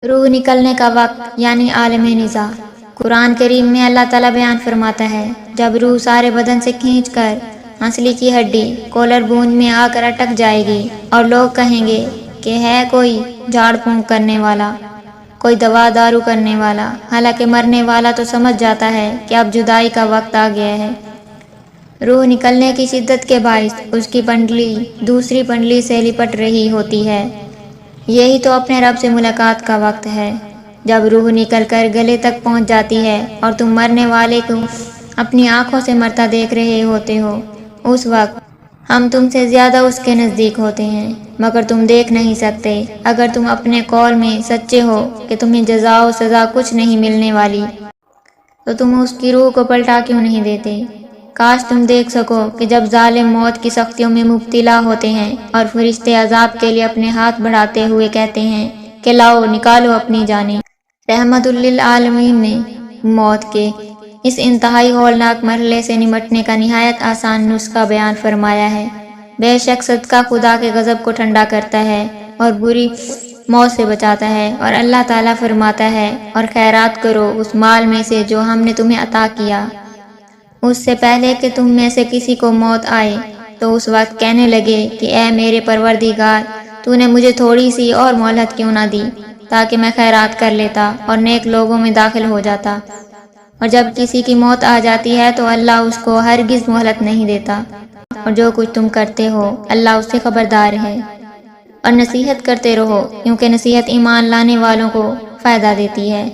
روح نکلنے کا وقت یعنی عالم نزا۔ قرآن کریم میں اللہ تعالیٰ بیان فرماتا ہے، جب روح سارے بدن سے کھینچ کر ہنسلی کی ہڈی کولر بون میں آ کر اٹک جائے گی اور لوگ کہیں گے کہ ہے کوئی جھاڑ پھونک کرنے والا، کوئی دوا دارو کرنے والا، حالانکہ مرنے والا تو سمجھ جاتا ہے کہ اب جدائی کا وقت آ گیا ہے۔ روح نکلنے کی شدت کے باعث اس کی پنڈلی دوسری پنڈلی سے لپٹ رہی ہوتی ہے۔ یہی تو اپنے رب سے ملاقات کا وقت ہے۔ جب روح نکل کر گلے تک پہنچ جاتی ہے اور تم مرنے والے کو اپنی آنکھوں سے مرتا دیکھ رہے ہوتے ہو، اس وقت ہم تم سے زیادہ اس کے نزدیک ہوتے ہیں، مگر تم دیکھ نہیں سکتے۔ اگر تم اپنے قول میں سچے ہو کہ تمہیں جزا و سزا کچھ نہیں ملنے والی، تو تم اس کی روح کو پلٹا کیوں نہیں دیتے؟ کاش تم دیکھ سکو کہ جب ظالم موت کی سختیوں میں مبتلا ہوتے ہیں اور فرشتے عذاب کے لیے اپنے ہاتھ بڑھاتے ہوئے کہتے ہیں کہ لاؤ نکالو اپنی جانیں۔ رحمت للعالمین نے موت کے اس انتہائی ہولناک مرحلے سے نمٹنے کا نہایت آسان نسخہ بیان فرمایا ہے۔ بے شک صدقہ خدا کے غضب کو ٹھنڈا کرتا ہے اور بری موت سے بچاتا ہے، اور اللہ تعالیٰ فرماتا ہے، اور خیرات کرو اس مال میں سے جو ہم نے تمہیں عطا کیا، اس سے پہلے کہ تم میں سے کسی کو موت آئے تو اس وقت کہنے لگے کہ اے میرے پروردگار، تو نے مجھے تھوڑی سی اور مہلت کیوں نہ دی تاکہ میں خیرات کر لیتا اور نیک لوگوں میں داخل ہو جاتا۔ اور جب کسی کی موت آ جاتی ہے تو اللہ اس کو ہرگز مہلت نہیں دیتا، اور جو کچھ تم کرتے ہو اللہ اس سے خبردار ہے۔ اور نصیحت کرتے رہو، کیونکہ نصیحت ایمان لانے والوں کو فائدہ دیتی ہے۔